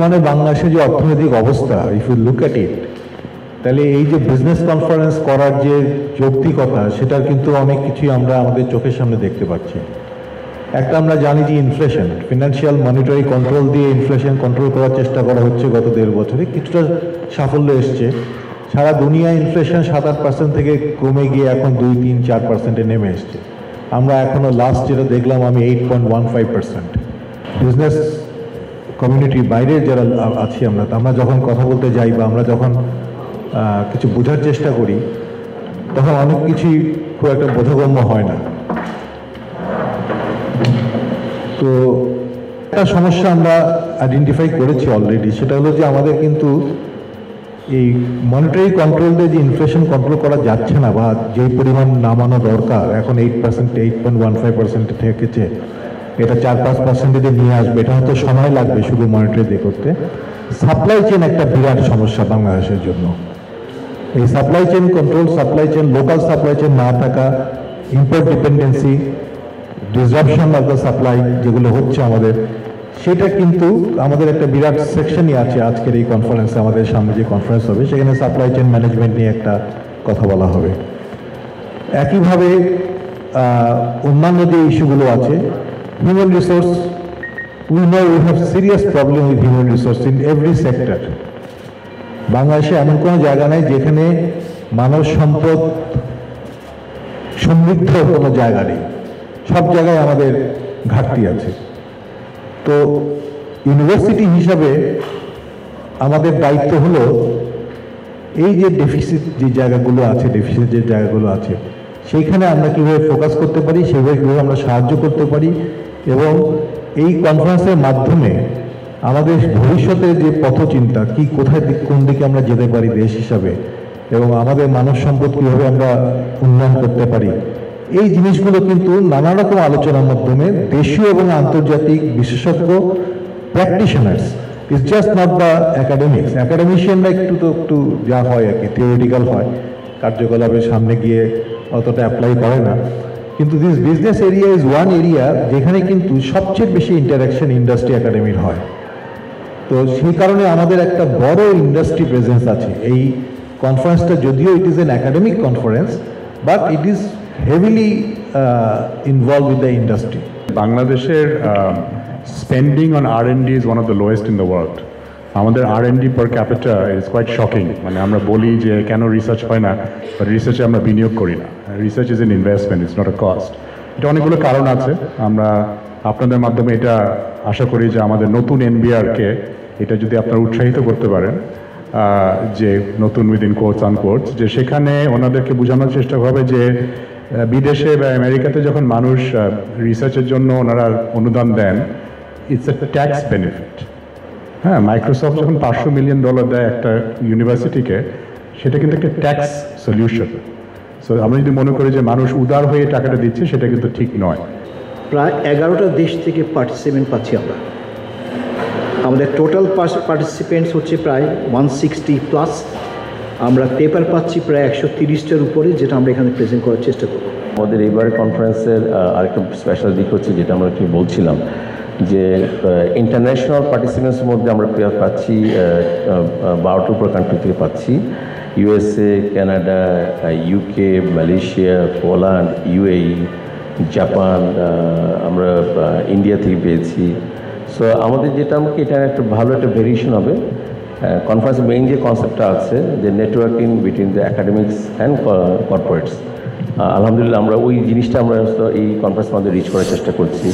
বর্তমানে বাংলাদেশের যে অর্থনৈতিক অবস্থা, if you look at it, তাহলে এই যে বিজনেস কনফারেন্স করার যে যৌক্তিকতা, সেটার কিন্তু অনেক কিছুই আমরা আমাদের চোখের সামনে দেখতে পাচ্ছি। একটা আমরা জানি যে ইনফ্লেশন, ফিনান্সিয়াল মনিটারি কন্ট্রোল দিয়ে ইনফ্লেশন কন্ট্রোল করার চেষ্টা করা হচ্ছে গত 1.5 বছরে, কিছুটা সাফল্য এসছে। সারা দুনিয়ায় ইনফ্লেশন 7-8% থেকে কমে গিয়ে এখন 2-3-4%-এ নেমে এসছে। আমরা এখনও লাস্ট যেটা দেখলাম আমি 8.15%। বিজনেস কমিউনিটির বাইরে যারা আছি আমরা যখন কথা বলতে যাই বা আমরা যখন কিছু বোঝার চেষ্টা করি, তখন অনেক কিছুই খুব একটা বোধগম্য হয় না। তো একটা সমস্যা আমরা আইডেন্টিফাই করেছি অলরেডি, সেটা হলো যে আমাদের কিন্তু এই মনিটারি কন্ট্রোল দিয়ে যে ইনফ্লেশন কন্ট্রোল করা যাচ্ছে না, বা যেই পরিমাণ নামানো দরকার, এখন 8%, 8.15% থেকেছে, এটা 4-5%-এ নিয়ে আসবে, এটা হয়তো সময় লাগবে শুধু মনিটারি দিয়ে করতে। সাপ্লাই চেন একটা বিরাট সমস্যা বাংলাদেশের জন্য। এই supply chain control, supply chain, local supply chain না থাকা, import dependency, disruption of the supply যেগুলো হচ্ছে আমাদের, সেটা কিন্তু আমাদের একটা বিরাট সেকশনই আছে আজকের এই কনফারেন্সে। আমাদের সামনে যে কনফারেন্স হবে সেখানে সাপ্লাই চেন ম্যানেজমেন্ট নিয়ে একটা কথা বলা হবে। একইভাবে অন্যান্য যে ইস্যুগুলো আছে, human resource, we know we have serious problem with human resource in every sector. বাংলাদেশে এমন কোনো জায়গা নেই যেখানে মানব সম্পদ সমৃদ্ধ কোনো জায়গা নেই, সব জায়গায় আমাদের ঘাটতি আছে। তো ইউনিভার্সিটি হিসাবে আমাদের দায়িত্ব হলো এই যে ডেফিসিট যে জায়গাগুলো আছে, ডেফিসিট যে জায়গাগুলো আছে, সেইখানে আমরা কীভাবে ফোকাস করতে পারি, সেইভাবে কীভাবে আমরা সাহায্য করতে পারি, এবং এই কনফারেন্সের মাধ্যমে আমাদের ভবিষ্যতের যে পথচিন্তা, কি কোথায় কোন দিকে আমরা যেতে পারি দেশ হিসাবে, এবং আমাদের মানব সম্পদ কীভাবে আমরা উন্নয়ন করতে পারি, এই জিনিসগুলো কিন্তু নানা রকম আলোচনার মাধ্যমে দেশীয় এবং আন্তর্জাতিক বিশেষজ্ঞ practitioners, it's just not the academics. অ্যাকাডেমিশিয়ানরা একটু যা হয় আর কি, থিওরিটিক্যাল হয়, কার্যকলাপের সামনে গিয়ে অতটা অ্যাপ্লাই করে না। কিন্তু this business area is one area যেখানে কিন্তু সবচেয়ে বেশি ইন্টারাকশন ইন্ডাস্ট্রি একাডেমির হয়। তো সেই কারণে আমাদের একটা বড় ইন্ডাস্ট্রি প্রেজেন্স আছে। এই কনফারেন্সটা যদিও it is an academic conference, but it is heavily involved with the industry. বাংলাদেশের spending on R&D is one of the lowest in the world. আমাদের R&D per capita is quite shocking. মানে আমরা বলি যে কেন রিসার্চ হয় না, but রিসার্চে আমরা বিনিয়োগ করি না। Research is an investment, it's not a cost. এটা অনেকগুলো কারণ আছে। আমরা আপনাদের মাধ্যমে এটা আশা করি যে আমাদের নতুন এনবিআরকে এটা যদি আপনারা উৎসাহিত করতে পারেন, যে নতুন উইদিন কোটস আনকোটস, যে সেখানে ওনাদেরকে বোঝানোর চেষ্টা হবে যে বিদেশে বা আমেরিকাতে যখন মানুষ রিসার্চের জন্য ওনারা অনুদান দেন, ইটস এ ট্যাক্স বেনিফিট। হ্যাঁ, মাইক্রোসফট যখন $500 মিলিয়ন দেয় একটা ইউনিভার্সিটিকে, সেটা কিন্তু একটা ট্যাক্স সলিউশন। সো আমরা যদি মনে করি যে মানুষ উদার হয়ে টাকাটা দিচ্ছে, সেটা কিন্তু ঠিক নয়। প্রায় 11টা দেশ থেকে পার্টিসিপেন্ট পাচ্ছি আমরা। আমাদের টোটাল পার্টিসিপেন্টস হচ্ছে প্রায় 160+। আমরা পেপার পাচ্ছি প্রায় 130টার উপরে, যেটা আমরা এখানে প্রেজেন্ট করার চেষ্টা করব। আমাদের এইবারের কনফারেন্সের আরেকটা স্পেশাল দিক হচ্ছে, যেটা আমরা একটু বলছিলাম, যে ইন্টারন্যাশনাল পার্টিসিপেন্টসের মধ্যে আমরা পেপার পাচ্ছি 12টার উপর কান্ট্রি থেকে পাচ্ছি। USA, Canada, UK, Malaysia, Poland, UAE, Japan, আমরা ইন্ডিয়া থেকে পেয়েছি। সো আমাদের যেটা আমাকে এটা একটা ভালো একটা ভেরিয়েশন হবে। কনফারেন্সের মেইন যে কনসেপ্টটা আছে, যে networking between the academics and corporates, আলহামদুলিল্লাহ আমরা ওই জিনিসটা আমরা এই কনফারেন্সের মধ্যে রিচ করার চেষ্টা করছি।